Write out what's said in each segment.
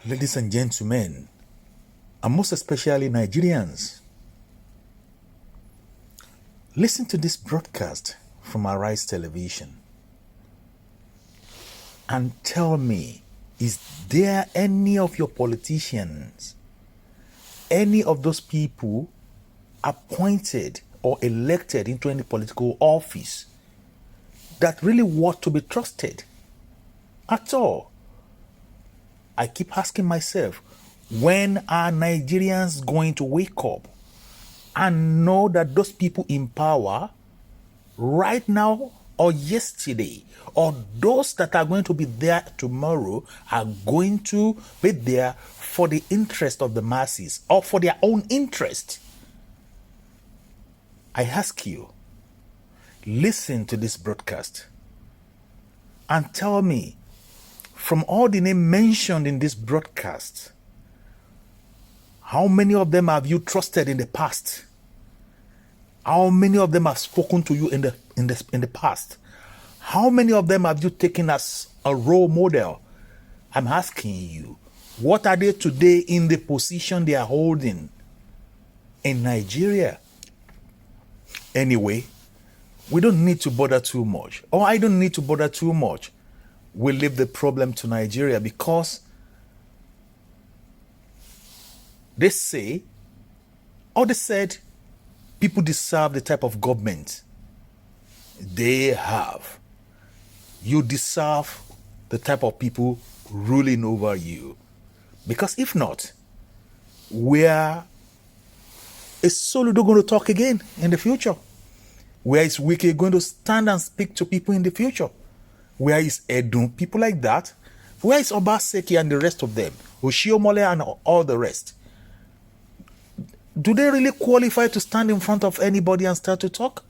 Ladies and gentlemen, and most especially Nigerians, listen to this broadcast from Arise Television and tell me, is there any of your politicians, any of those people appointed or elected into any political office that really want to be trusted at all? I keep asking myself, when are Nigerians going to wake up and know that those people in power right now or yesterday, or those that are going to be there tomorrow, are going to be there for the interest of the masses or for their own interest? I ask you, listen to this broadcast and tell me, from all the names mentioned in this broadcast, how many of them have you trusted in the past? How many of them have spoken to you in the past? How many of them have you taken as a role model? I'm asking you, what are they today in the position they are holding in Nigeria? Anyway, we don't need to bother too much, or I don't need to bother too much. We leave the problem to Nigeria because they say, or they said, people deserve the type of government they have. You deserve the type of people ruling over you. Because if not, where is Soludo going to talk again in the future? Where is Wiki going to stand and speak to people in the future? Where is Edun? People like that. Where is Obaseki and the rest of them? Oshiomole and all the rest. Do they really qualify to stand in front of anybody and start to talk?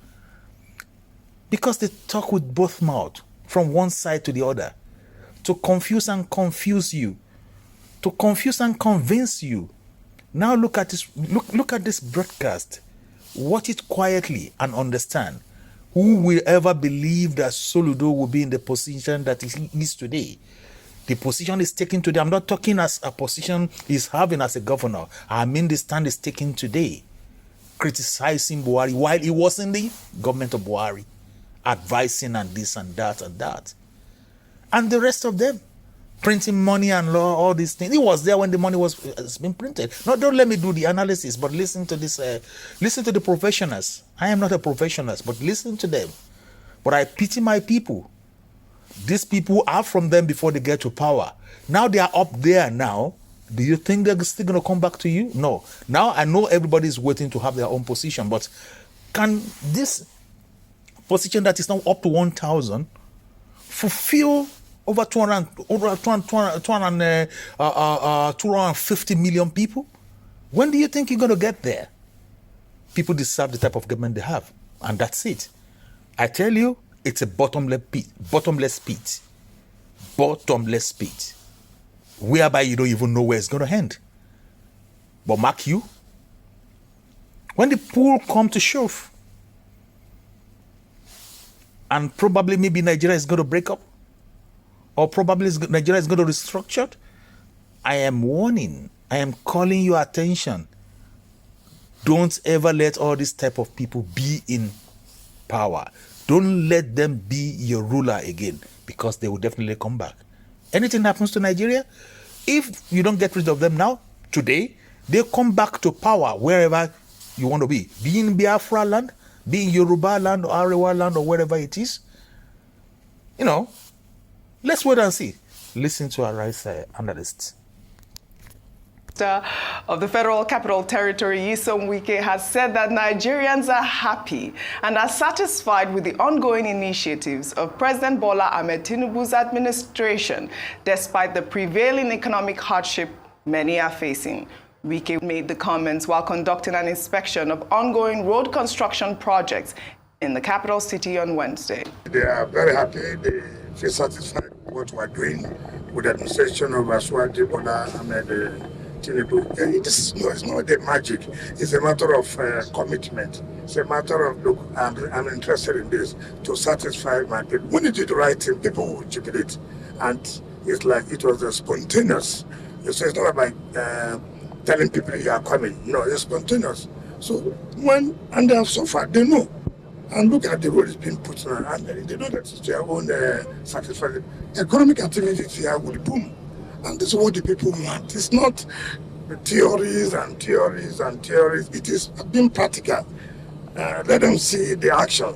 Because they talk with both mouths, from one side to the other, to confuse and confuse you, to confuse and convince you. Now look at this. Look at this broadcast. Watch it quietly and understand. Who will ever believe that Soludo will be in the position that he is today? The position is taken today. I'm not talking as a position he's having as a governor. I mean the stand is taken today. Criticizing Buhari while he was in the government of Buhari. Advising and this and that and that. And the rest of them. Printing money and law, all these things. He was there when the money was being printed. No, don't let me do the analysis, but listen to this. Listen to the professionals. I am not a professional, but listen to them. But I pity my people. These people are from them before they get to power. Now they are up there now. Do you think they're still going to come back to you? No. Now I know everybody is waiting to have their own position, but can this position that is now up to 1,000 fulfill over 250 million people? When do you think you're going to get there? People deserve the type of government they have. And that's it. I tell you, it's a bottomless pit. Bottomless pit. Bottomless pit. Whereby you don't even know where it's going to end. But mark you, when the pool come to shove, and probably maybe Nigeria is going to break up, or probably Nigeria is going to restructure, I am warning, I am calling your attention. Don't ever let all these type of people be in power. Don't let them be your ruler again, because they will definitely come back. Anything happens to Nigeria, if you don't get rid of them now, today, they come back to power wherever you want to be. Be in Biafra land, be in Yoruba land or Arewa land or wherever it is. You know, let's wait and see. Listen to our rights analysts. Of the Federal Capital Territory, Nyesom Wike, has said that Nigerians are happy and are satisfied with the ongoing initiatives of President Bola Ahmed Tinubu's administration, despite the prevailing economic hardship many are facing. Wike made the comments while conducting an inspection of ongoing road construction projects in the capital city on Wednesday. They are very happy. They feel satisfied with what we are doing with the administration of Aswati Bola Ahmed Tinubu. It's not the magic. It's a matter of commitment. It's a matter of, look, I'm interested in this to satisfy my people. When you do the right thing, people will jubilate. And It's like it was spontaneous. So it's not about telling people you are coming. No, it's spontaneous. So and they have suffered, they know. And look at the road it's being put on, and they know that it's their own satisfaction. Economic activities here will boom. And this is what the people want. It's not theories and theories and theories. It is being practical. Let them see the action.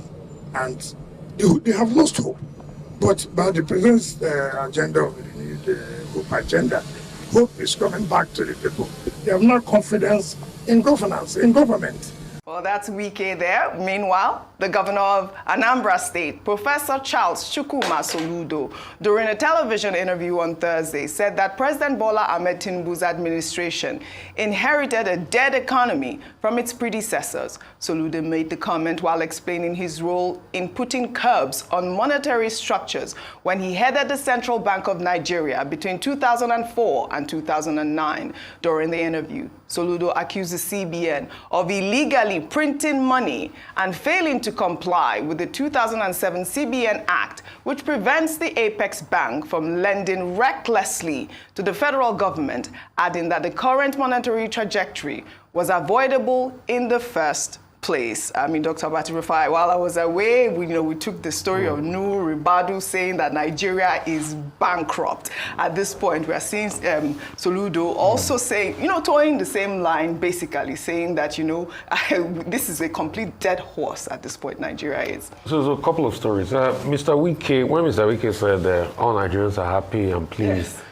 And they have lost hope. But by the president's agenda, the group agenda, hope is coming back to the people. They have more confidence in governance, in government. Well, that's Wike there. Meanwhile, the governor of Anambra State, Professor Charles Chukwuma Soludo, during a television interview on Thursday, said that President Bola Ahmed Tinubu's administration inherited a dead economy from its predecessors. Soludo made the comment while explaining his role in putting curbs on monetary structures when he headed the Central Bank of Nigeria between 2004 and 2009. During the interview, Soludo accused the CBN of illegally printing money and failing to comply with the 2007 CBN Act, which prevents the Apex Bank from lending recklessly to the federal government, adding that the current monetary trajectory was avoidable in the first place. I mean, Dr. Abati Rufai, while I was away, we took the story of Nuhu Ribadu saying that Nigeria is bankrupt. At this point, we are seeing Soludo also saying, towing the same line, basically saying that, this is a complete dead horse at this point, Nigeria is. So there's a couple of stories. Mr. Wike, when Mr. Wike said all Nigerians are happy and pleased, yes,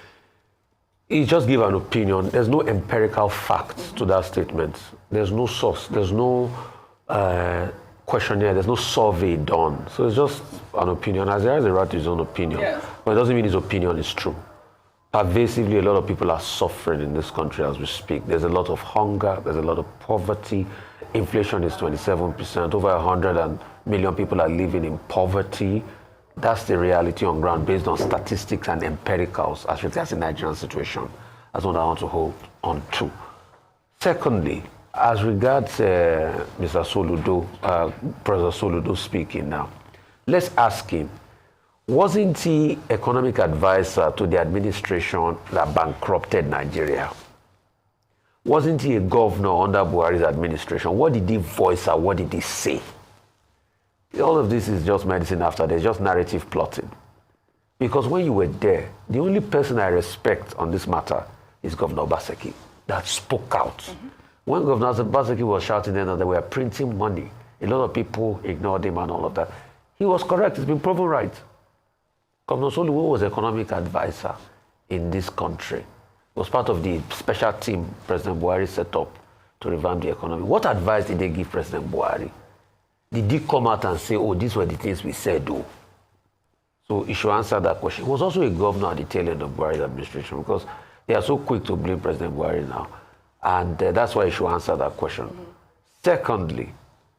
he just gave an opinion. There's no empirical fact to that statement. There's no source. There's no questionnaire. There's no survey done. So it's just an opinion. As there is a right to his own opinion. Yes. But it doesn't mean his opinion is true. Pervasively, a lot of people are suffering in this country as we speak. There's a lot of hunger. There's a lot of poverty. Inflation is 27%. Over 100 million people are living in poverty. That's the reality on ground based on statistics and empiricals as regards the Nigerian situation. That's what I want to hold on to. Secondly, as regards Mr. Soludo, Professor Soludo speaking now, let's ask him, wasn't he economic advisor to the administration that bankrupted Nigeria? Wasn't he a governor under Buhari's administration? What did he voice or what did he say? All of this is just medicine after. There's just narrative plotting. Because when you were there, the only person I respect on this matter is Governor Obaseki that spoke out. Mm-hmm. When Governor Obaseki was shouting then that they were printing money, a lot of people ignored him and all of that. He was correct. It's been proven right. Governor Soludo was economic advisor in this country. He was part of the special team President Buhari set up to revamp the economy. What advice did they give President Buhari? Did he come out and say, these were the things we said, So he should answer that question. He was also a governor at the tail end of Buhari's administration because they are so quick to blame President Buhari now. And that's why he should answer that question. Mm-hmm. Secondly,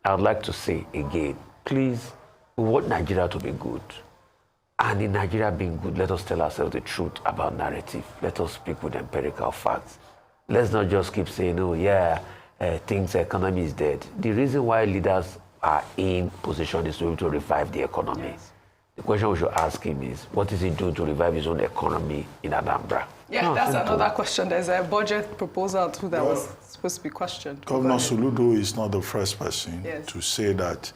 I would like to say again, please, we want Nigeria to be good. And in Nigeria being good, let us tell ourselves the truth about narrative. Let us speak with empirical facts. Let's not just keep saying, economy is dead. The reason why leaders are in position is to be able to revive the economy. Yes. The question we should ask him is, what is he doing to revive his own economy in Anambra? Yeah, that's another question. There's a budget proposal too that was supposed to be questioned. Governor Soludo is not the first person to say that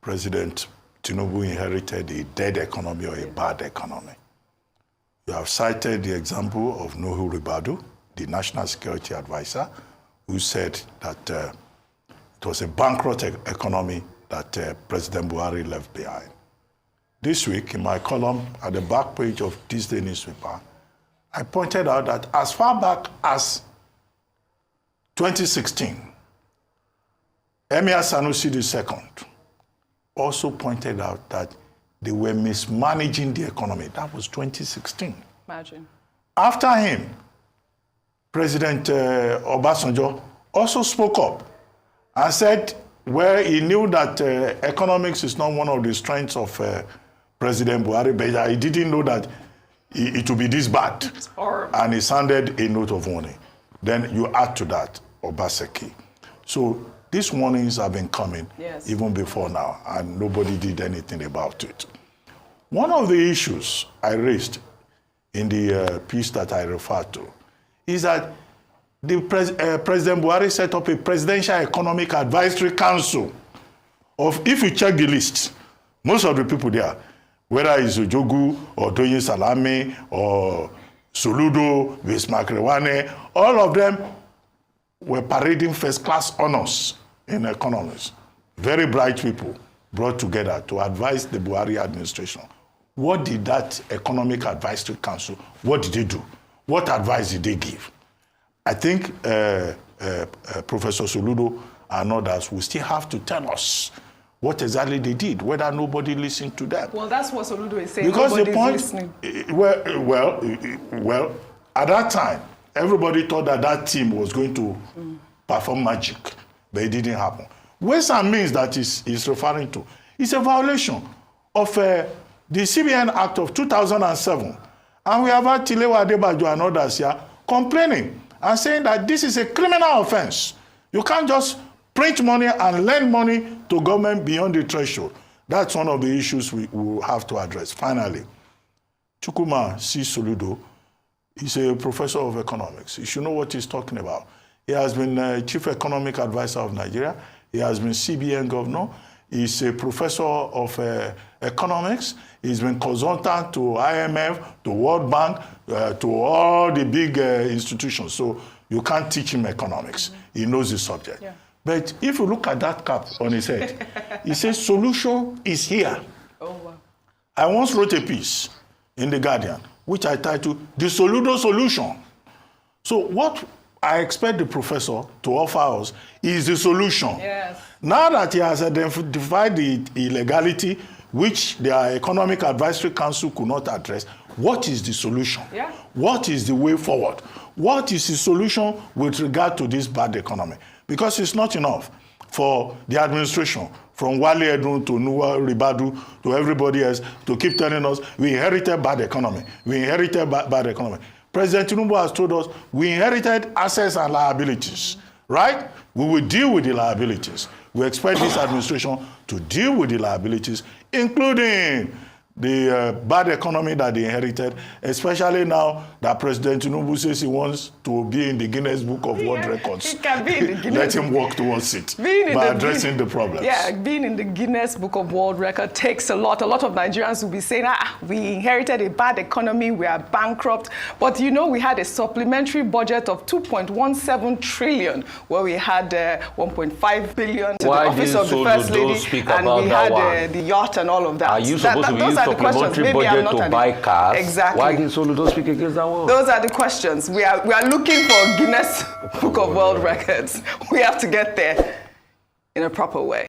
President Tinubu inherited a dead economy or a bad economy. You have cited the example of Nuhu Ribadu, the National Security Advisor, who said that it was a bankrupt economy that President Buhari left behind. This week, in my column at the back page of this day newspaper, I pointed out that as far back as 2016, Emir Sanusi II also pointed out that they were mismanaging the economy. That was 2016. Imagine. After him, President Obasanjo also spoke up and said, well, he knew that economics is not one of the strengths of President Buhari, but he didn't know that it would be this bad. It's horrible. And he sounded a note of warning. Then you add to that Obaseki. So these warnings have been coming even before now, and nobody did anything about it. One of the issues I raised in the piece that I referred to, is that the President Buhari set up a Presidential Economic Advisory Council of, if you check the list, most of the people there, whether it's Ojogu or Doyin Salami or Soludo, Bismarck Rewane, all of them were parading first-class honors in economics. Very bright people brought together to advise the Buhari administration. What did that Economic Advisory Council, what did they do? What advice did they give? I think Professor Soludo and others will still have to tell us what exactly they did, whether nobody listened to them. Well, that's what Soludo is saying. Because nobody's the point, listening. Well, at that time, everybody thought that team was going to perform magic, but it didn't happen. Ways and means that is referring to is a violation of the CBN Act of 2007. And we have had Tilewa Adebajo and others here complaining and saying that this is a criminal offense. You can't just print money and lend money to government beyond the threshold. That's one of the issues we will have to address. Finally, Chukwuma C. Soludo is a professor of economics. You should know what he's talking about. He has been chief economic advisor of Nigeria. He has been CBN governor. He's a professor of economics. He's been consultant to IMF, to World Bank, to all the big institutions. So you can't teach him economics. He knows the subject. Yeah. But if you look at that cap on his head, he says solution is here. Oh, wow. I once wrote a piece in The Guardian, which I titled The Soludo Solution. So what I expect the professor to offer us is the solution. Yes. Now that he has identified the illegality, which the Economic Advisory Council could not address, what is the solution? Yeah. What is the way forward? What is the solution with regard to this bad economy? Because it's not enough for the administration, from Wale Edun to Nuwa Ribadu to everybody else, to keep telling us we inherited bad economy. We inherited bad economy. President Tinubu has told us we inherited assets and liabilities, right? We will deal with the liabilities. We expect this administration to deal with the liabilities, including the bad economy that they inherited, especially now that President Tinubu says he wants to be in the Guinness Book of World Records. He can be in the Guinness Let him work towards it by addressing the problems. Yeah, being in the Guinness Book of World Records takes a lot. A lot of Nigerians will be saying, we inherited a bad economy, we are bankrupt. But you know, we had a supplementary budget of 2.17 trillion, where we had 1.5 billion to the office of the First Lady, and we had the yacht and all of that. Are you supposed to be supplementary budget to buy cars? Exactly. Why did Soludo speak against that one? Those are the questions. We are looking for Guinness Book of World Records. We have to get there in a proper way.